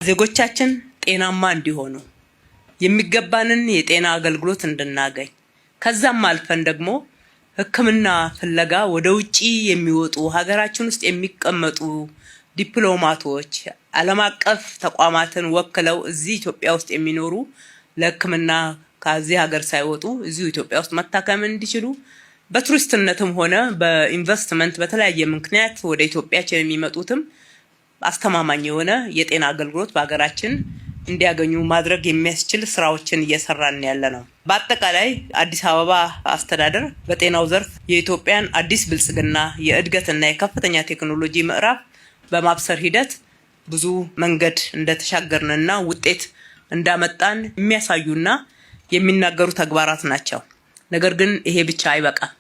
ዜጎቻችን ጤናማ እንዲሆኑ የሚገባንን የጤና አገልግሎት እንድናገኝ ከዛም አልፈን ደግሞ ሕክምና ፍለጋ ወደ ውጪ የሚወጡ ሀገራችን ውስጥ የሚቀመጡ ዲፕሎማቶች ዓለም አቀፍ ተቋማትን ወክለው እዚህ ኢትዮጵያ ውስጥ የሚኖሩ ለሕክምና ከዚህ ሀገር ሳይወጡ እዚሁ ኢትዮጵያ ውስጥ መታከም እንዲችሉ በቱሪስትነትም ሆነ በኢንቨስትመንት በተለያየ ምክንያት ወደ ኢትዮጵያችን የሚመጡትም አስተማማኝ የሆነ የጤና አገልግሎት በሀገራችን እንዲያገኙ ማድረግ የሚያስችል ስራዎችን እየሰራን ያለነው። በአጠቃላይ አዲስ አበባ አስተዳደር በጤናው ዘርፍ የኢትዮጵያን አዲስ ብልጽግና የእድገትና የከፍተኛ ቴክኖሎጂ ምዕራፍ በማብሰር ሂደት ብዙ መንገድ እንደተሻገርንና ውጤት እንዳመጣን የሚያሳዩና የሚናገሩ ተግባራት ናቸው። ነገር ግን ይሄ ብቻ አይበቃም።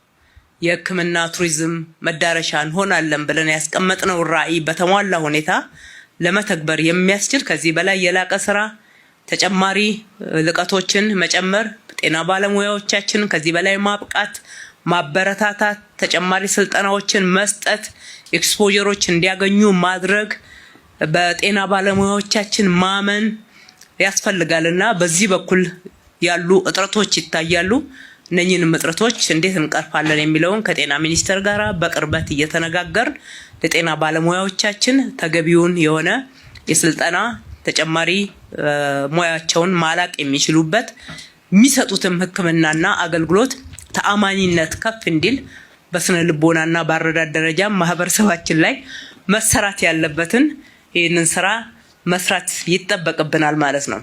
የሕክምና ቱሪዝም መዳረሻ እንሆናለን ብለን ያስቀመጥነው ራዕይ በተሟላ ሁኔታ ለመተግበር የሚያስችል ከዚህ በላይ የላቀ ስራ ተጨማሪ ልቀቶችን መጨመር፣ ጤና ባለሙያዎቻችን ከዚህ በላይ ማብቃት፣ ማበረታታት፣ ተጨማሪ ስልጠናዎችን መስጠት፣ ኤክስፖዠሮች እንዲያገኙ ማድረግ፣ በጤና ባለሙያዎቻችን ማመን ያስፈልጋልና በዚህ በኩል ያሉ እጥረቶች ይታያሉ። እነኚህንም እጥረቶች እንዴት እንቀርፋለን የሚለውን ከጤና ሚኒስቴር ጋር በቅርበት እየተነጋገርን ለጤና ባለሙያዎቻችን ተገቢውን የሆነ የስልጠና ተጨማሪ ሙያቸውን ማላቅ የሚችሉበት የሚሰጡትም ሕክምናና አገልግሎት ተአማኒነት ከፍ እንዲል በስነ ልቦናና በአረዳድ ደረጃ ማህበረሰባችን ላይ መሰራት ያለበትን ይህንን ስራ መስራት ይጠበቅብናል ማለት ነው።